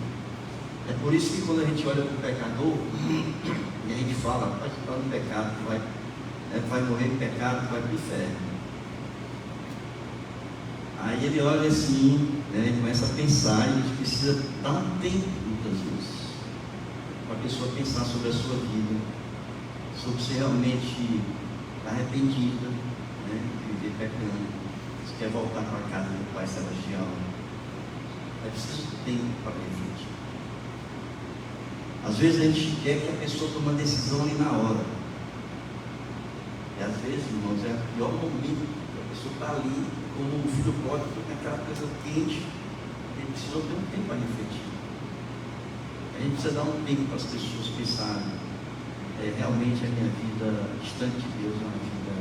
É por isso que quando a gente olha para o pecador, e a gente fala: vai ficar no pecado, vai morrer em pecado, vai para o inferno. Aí ele olha assim, né, ele começa a pensar, e a gente precisa dar um tempo, muitas vezes, para a pessoa pensar sobre a sua vida, sobre se realmente está arrependida, né, de viver pecando, se quer voltar para a casa do Pai Celestial. É preciso tempo para refletir. Às vezes a gente quer que a pessoa tome uma decisão ali na hora. E às vezes, irmãos, é o pior momento. A pessoa está ali, como o filho pródigo, naquela coisa quente. Ele precisa ter um tempo para refletir. A gente precisa dar um tempo para as pessoas pensarem: realmente a minha vida distante de Deus é uma vida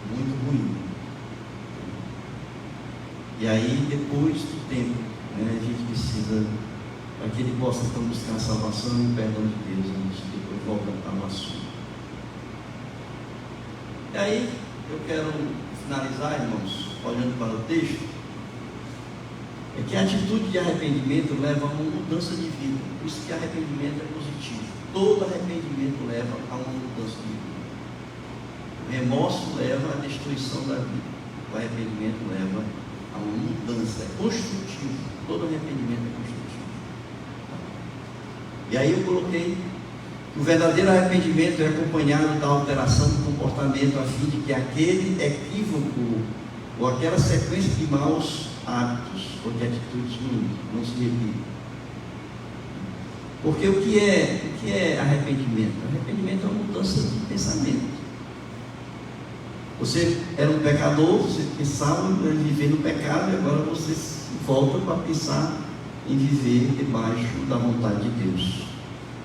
muito ruim. E aí, depois do tempo, né, a gente precisa, para que ele possa então buscar a salvação e o perdão de Deus, a gente depois volta ao assunto. E aí, eu quero finalizar, irmãos, olhando para o texto, é que a atitude de arrependimento leva a uma mudança de vida. Por isso que arrependimento é positivo. Todo arrependimento leva a uma mudança de vida. O remorso leva à destruição da vida. O arrependimento leva a uma mudança. É construtivo. Todo arrependimento é construtivo. E aí eu coloquei: o verdadeiro arrependimento é acompanhado da alteração do comportamento, a fim de que aquele equívoco ou aquela sequência de maus hábitos ou de atitudes ruins não se repita. Porque o que é arrependimento? Arrependimento é uma mudança de pensamento. Você era um pecador, você pensava em viver no pecado, e agora você volta para pensar em viver debaixo da vontade de Deus.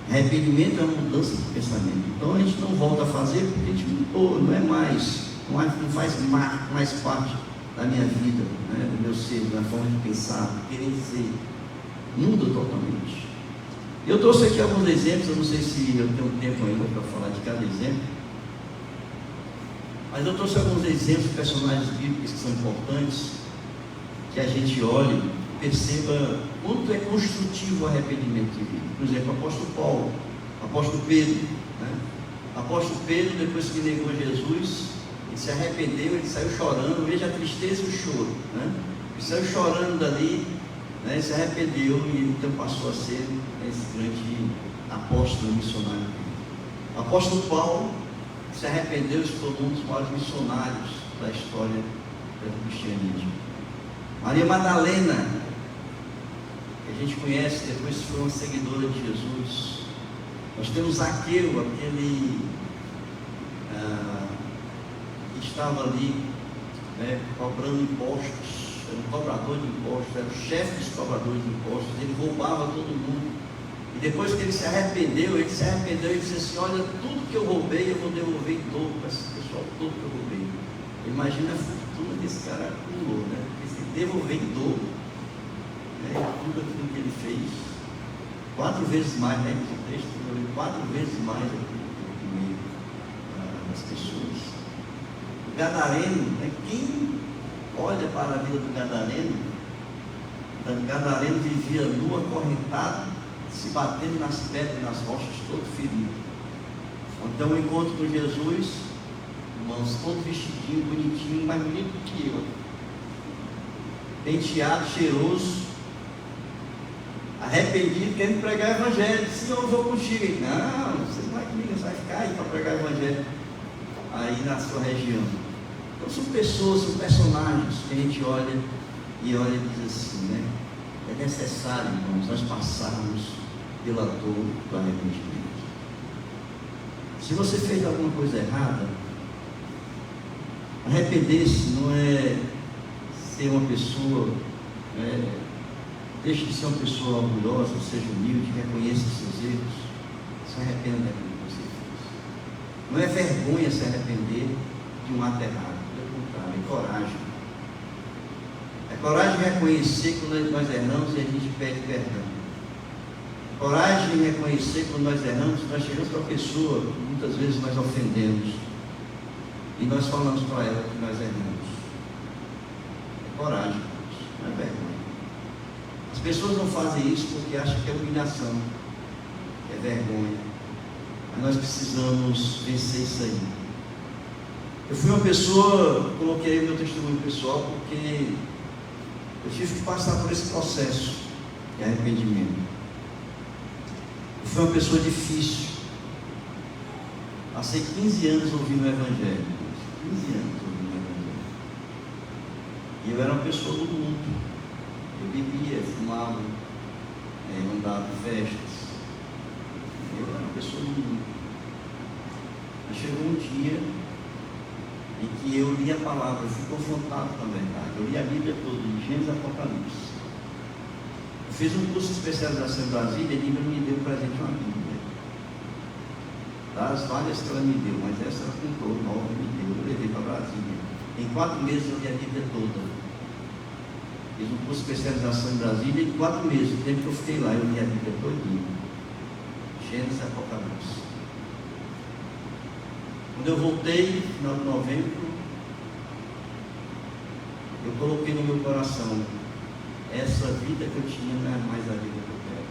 Arrependimento é uma mudança de pensamento. Então a gente não volta a fazer porque a gente mudou, não faz mais parte da minha vida, né, do meu ser, da forma de pensar, de querer dizer. Muda totalmente. Eu trouxe aqui alguns exemplos, eu não sei se eu tenho tempo ainda para falar de cada exemplo, mas eu trouxe alguns exemplos de personagens bíblicos que são importantes, que a gente olhe e perceba quanto é construtivo o arrependimento de vida. Por exemplo, o apóstolo Paulo, o apóstolo Pedro, né? O apóstolo Pedro, depois que negou Jesus, ele se arrependeu, ele saiu chorando. Veja a tristeza e o choro, né? Ele saiu chorando dali, né? Ele se arrependeu e ele então passou a ser esse grande apóstolo missionário. O apóstolo Paulo se arrependeu e se tornou um dos maiores missionários da história do cristianismo. Maria Madalena, que a gente conhece, depois foi uma seguidora de Jesus. Nós temos Zaqueu, aquele que estava ali, né, cobrando impostos, era um cobrador de impostos, era o chefe dos cobradores de impostos, ele roubava todo mundo. E depois que ele se arrependeu e disse assim: olha, tudo que eu roubei eu vou devolver em dobro para esse pessoal, tudo que eu roubei. Imagina a fortuna que esse cara acumulou, né? Porque se devolver em dobro, né, tudo aquilo que ele fez, 4 vezes mais, né? Esse texto, 4 vezes mais aquilo que ele comeu das pessoas. O gadareno, né? Quem olha para a vida do gadareno, o gadareno vivia nu, acorrentado, se batendo nas pedras, nas rochas, todo ferido. Então, o encontro com Jesus, irmãos, todo vestidinho, bonitinho, mais bonito que eu, penteado, cheiroso, arrependido, querendo pregar o evangelho. Disse: eu vou contigo. Ele: não, você não vai comigo, você vai ficar aí para pregar o evangelho aí na sua região. Então são pessoas, são personagens que a gente olha E olha, ele diz assim, né? É necessário, irmãos, nós passarmos pela dor do arrependimento. Se você fez alguma coisa errada, arrepender-se não é ser uma pessoa, deixe de ser uma pessoa orgulhosa, seja humilde, reconheça os seus erros, se arrependa daquilo que você fez. Não é vergonha se arrepender de um ato errado, pelo contrário, é coragem. É coragem de reconhecer quando nós erramos e a gente pede perdão. Coragem de reconhecer quando nós erramos, nós chegamos para a pessoa, muitas vezes nós ofendemos, e nós falamos para ela que nós erramos. É coragem, não é vergonha. As pessoas não fazem isso porque acham que é humilhação, que é vergonha. Mas nós precisamos vencer isso aí. Eu fui uma pessoa, coloquei o meu testemunho pessoal, porque eu tive que passar por esse processo de arrependimento. Eu fui uma pessoa difícil. Passei 15 anos ouvindo o Evangelho. 15 anos ouvindo o Evangelho. E eu era uma pessoa do mundo. Eu bebia, fumava, andava em festas. Eu era uma pessoa do mundo. Mas chegou um dia em que eu li a palavra, eu fui confrontado com a verdade. Eu li a Bíblia toda, de Gênesis a Apocalipse. Eu fiz um curso de especialização em Brasília, e a Bíblia me deu um presente de uma Bíblia. Das várias que ela me deu, mas essa ela comprou, nova me deu, eu levei para Brasília. Em 4 meses eu li a Bíblia toda. Fiz um curso de especialização em Brasília, e em 4 meses, o tempo que eu fiquei lá, eu li a Bíblia todinha. Gênesis e Apocalipse. Quando eu voltei, no final de novembro, eu coloquei no meu coração, essa vida que eu tinha não é mais a vida que eu quero.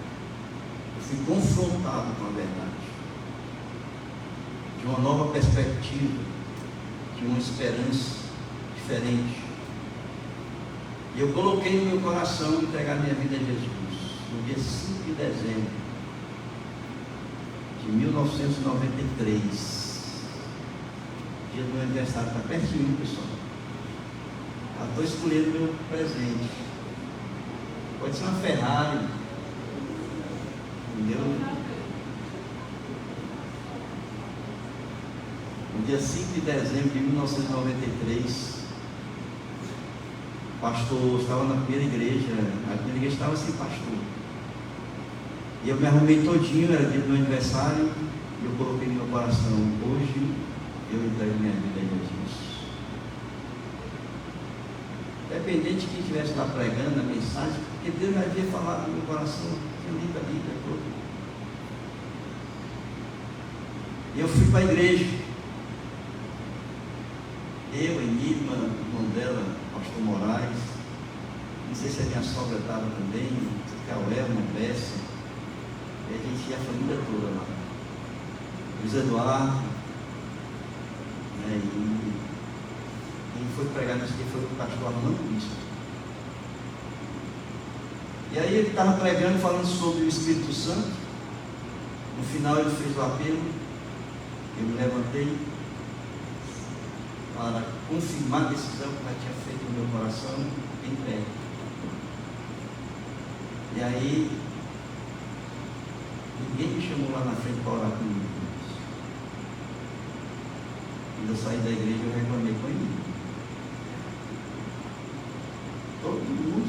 Eu fui confrontado com a verdade, de uma nova perspectiva, de uma esperança diferente. E eu coloquei no meu coração entregar minha vida a Jesus, no dia 5 de dezembro de 1993. Dia do meu aniversário, está pertinho, pessoal. Estou escolhendo meu presente. Pode ser uma Ferrari. Entendeu? No dia 5 de dezembro de 1993, o pastor estava na primeira igreja. A primeira igreja estava sem pastor. E eu me arrumei todinho, era dia do meu aniversário, e eu coloquei no meu coração, hoje eu entrego minha vida a Jesus. Independente de quem estivesse lá pregando a mensagem, porque Deus já havia falado no meu coração, eu li a Bíblia toda. E eu fui para a igreja. Eu, a Enigma, o irmão dela, o pastor Moraes, não sei se a minha sogra estava também, Caué, uma peça, e a gente ia a família toda lá. Luiz Eduardo, e foi pregar nesse dia foi o pastor Armando Cristo. E aí ele estava pregando, falando sobre o Espírito Santo. No final ele fez o apelo. Eu me levantei para confirmar a decisão que eu tinha feito no meu coração em pé. E aí ninguém me chamou lá na frente para orar comigo. Quando eu saí da igreja, eu reclamei com ele. Todo mundo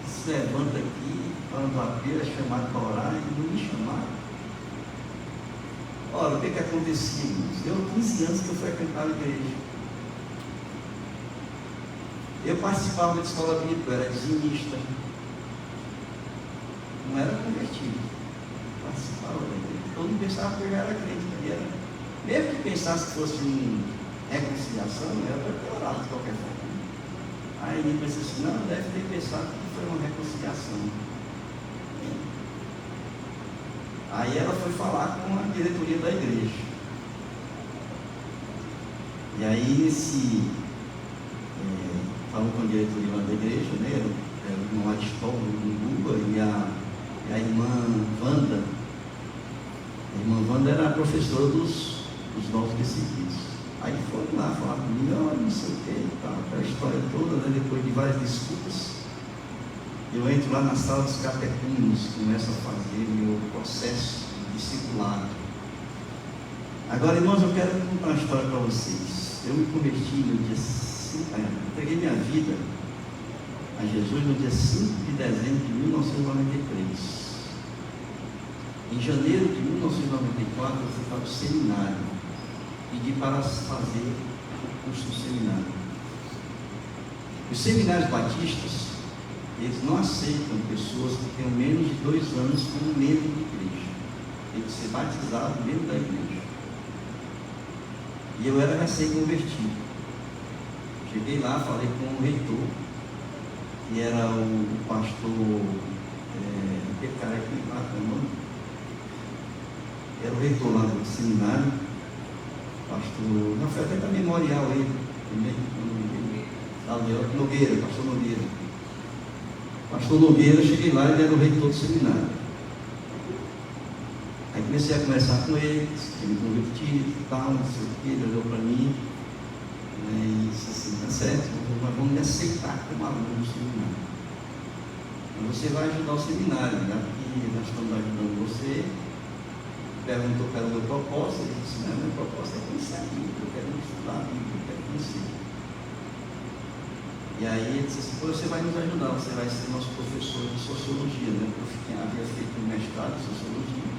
se levanta aqui, falando a Bíblia, é chamado para orar, e não me chamaram. Ora, o que acontecia? Deu 15 anos que eu frequentava a igreja. Eu participava da escola bíblica, eu era dizimista. Não era convertido. Participava da igreja. Todo mundo pensava que eu já era crente, mesmo que pensasse que fosse uma reconciliação, era para piorar de qualquer forma. Aí ele pensou assim, não, deve ter pensado que foi uma reconciliação. Aí ela foi falar com a diretoria da igreja. E aí falou com a diretoria lá da igreja, né? Era o irmão Aristóbulo do Guga e a irmã Wanda. A irmã Wanda era a professora dos novos recebidos. Aí foram lá falar comigo, não sei o que, aquela história toda, né? Depois de várias desculpas. eu entro lá na sala dos catecúmenos, começo a fazer meu processo de discipulado. Agora, irmãos, eu quero contar uma história para vocês. Eu me converti no dia 5, entreguei minha vida a Jesus no dia 5 de dezembro de 1993. Em janeiro de 1994, eu fui para o seminário, pedi para fazer o curso do seminário. Os seminários batistas, eles não aceitam pessoas que tenham menos de 2 anos como membro de igreja. Tem que ser batizado dentro da igreja. E eu era recém-convertido. Cheguei lá, falei com o reitor, que era o pastor, aquele cara aqui lá, era o reitor lá do seminário, pastor, não foi até da memorial ele, Nogueira, pastor Nogueira. Pastor Nogueira, cheguei lá, ele era o reitor do seminário. Aí comecei a conversar com ele, que me convertido e tal, não sei o que, ele olhou para mim, e disse assim, tá certo, nós vamos me aceitar como aluno do seminário. Mas você vai ajudar o seminário, já que nós estamos ajudando você. Perguntou qual era o meu propósito, ele disse, não, meu propósito é conhecer a Bíblia, eu quero estudar a Bíblia, eu quero conhecer. E aí ele disse assim, você vai nos ajudar, você vai ser nosso professor de sociologia, né? Porque havia feito um mestrado de sociologia.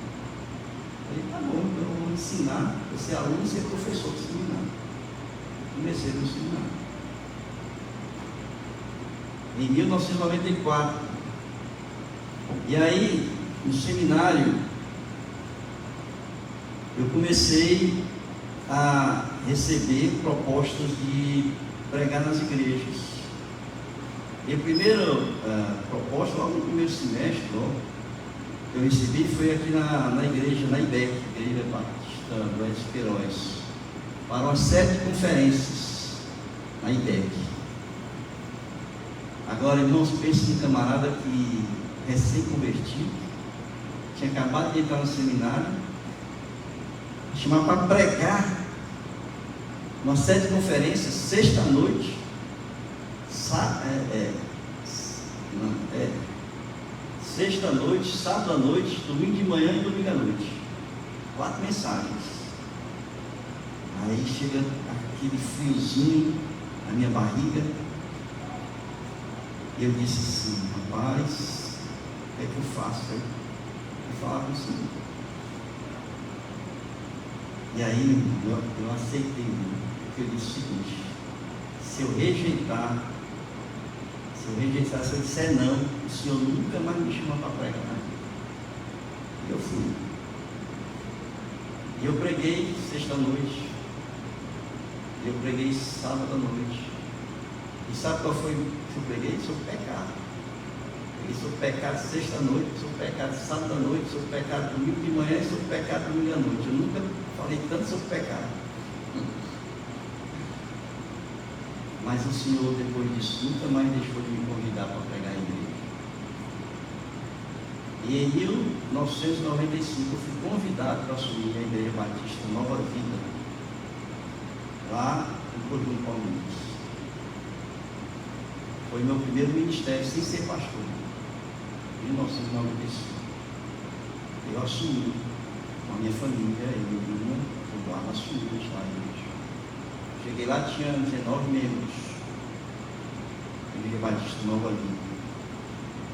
Ele, tá bom, então eu vou ensinar, você é aluno e ser professor do seminário. Comecei no seminário. Em 1994. E aí, no seminário, eu comecei a receber propostas de pregar nas igrejas. E a primeira proposta, logo no primeiro semestre, que eu recebi foi aqui na igreja, na IBEC, Igreja Batista do Edson Queiroz, para uma série de conferências na IBEC. Agora, irmãos, pense num camarada que recém-convertido, tinha acabado de entrar no seminário, chamar para pregar uma série de conferências, sexta-noite, sexta-noite, sábado à noite, domingo de manhã e domingo à noite. 4 mensagens. Aí chega aquele friozinho na minha barriga. E eu disse assim, rapaz, o que é que eu faço? Eu falava assim. E aí eu aceitei, porque eu disse o seguinte, se eu rejeitar, se eu disser não, o Senhor nunca mais me chama para pregar. E eu fui. E eu preguei sexta-noite. E eu preguei sábado à noite. E sabe qual foi que eu preguei? Sobre pecado. Preguei sobre pecado sexta-noite, sobre pecado sábado à noite, sobre pecado domingo de manhã e sobre pecado domingo à noite. Eu nunca falei tanto sobre pecado. Mas o Senhor, depois disso, nunca mais deixou de me convidar para pregar a igreja. E em 1995 eu fui convidado para assumir a Igreja Batista Nova Vida, lá em Cordão Palmeiras. Foi meu primeiro ministério sem ser pastor, em 1995. Eu assumi com a minha família, eu e minha, o guarda assumimos lá a igreja. Cheguei lá, tinha 19 membros, Igreja Batista Nova Vida.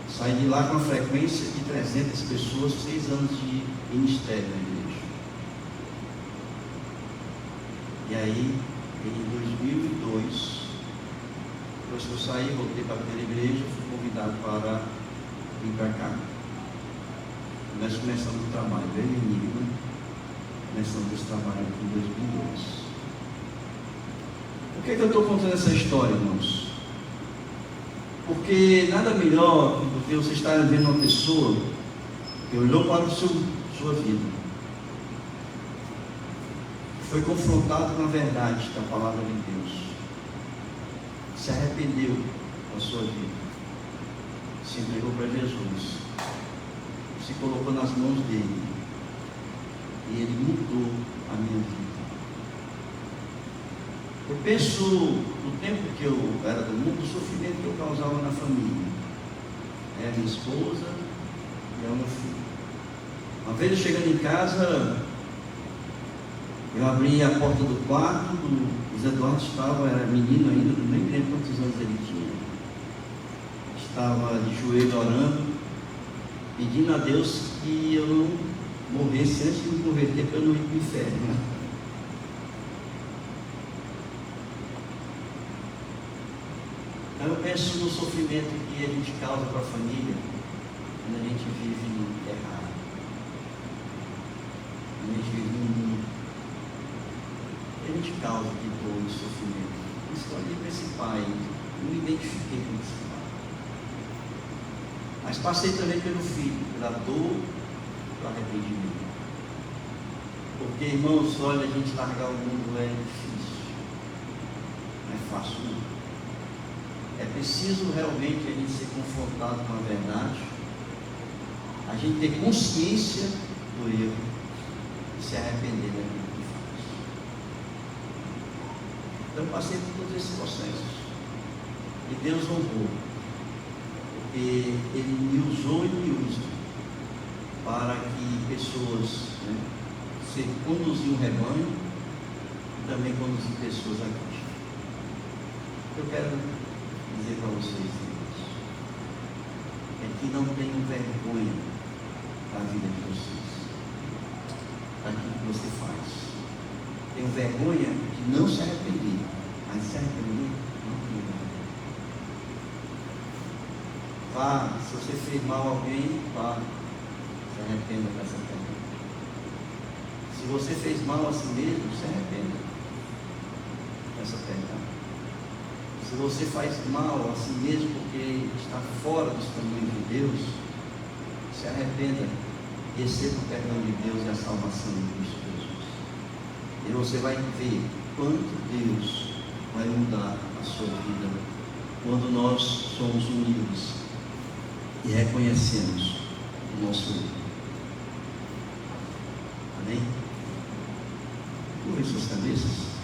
Saí de lá com a frequência de 300 pessoas, 6 anos de ministério na igreja. E aí, em 2002, depois que eu saí, voltei para aquela igreja, fui convidado para vir para cá. Nós começamos o trabalho, eu e menino, começamos esse trabalho aqui em 2002. Por que eu estou contando essa história, irmãos? Porque nada melhor do que você estar vendo uma pessoa que olhou para a sua vida, foi confrontado com a verdade da palavra de Deus, se arrependeu da sua vida, se entregou para Jesus, se colocou nas mãos dele, e ele mudou a minha vida. Eu penso no tempo que eu era do mundo, o sofrimento que eu causava na família É a minha esposa e é o meu filho. Uma vez eu chegando em casa, eu abri a porta do quarto, o Zé Eduardo estava, era menino ainda, nem lembro quantos anos ele tinha. Estava de joelho orando, pedindo a Deus que eu não morresse antes de me converter para eu não ir para o inferno. Né? Então eu penso no sofrimento que a gente causa para a família quando a gente vive errado. Quando a gente vive num mundo que a gente causa de dor e sofrimento. Isso olhei para esse pai, não me identifiquei com esse pai. Mas passei também pelo filho, pela dor, pelo arrependimento. Porque, irmãos, olha, a gente largar o mundo é difícil, não é fácil não. É preciso realmente a gente ser confrontado com a verdade, a gente ter consciência do erro e se arrepender daquilo que faz. Então eu passei por todos esses processos e Deus honrou, porque Ele me usou e me usa para que pessoas, se conduzir um rebanho e também conduzir pessoas a Cristo. Eu quero dizer para vocês, irmãos, é que não tenham vergonha da vida de vocês, daquilo que você faz. Tenham vergonha de não se arrepender, mas se arrepender, não tenho vergonha. Vá, se você fez mal a alguém, vá, se arrependa dessa pergunta. Se você fez mal a si mesmo, se arrependa dessa pergunta. Se você faz mal a si mesmo porque está fora dos caminhos de Deus, se arrependa, receba o perdão de Deus e a salvação de Cristo Jesus. E você vai ver quanto Deus vai mudar a sua vida quando nós somos humildes e reconhecemos o nosso erro. Amém? Curvem suas cabeças.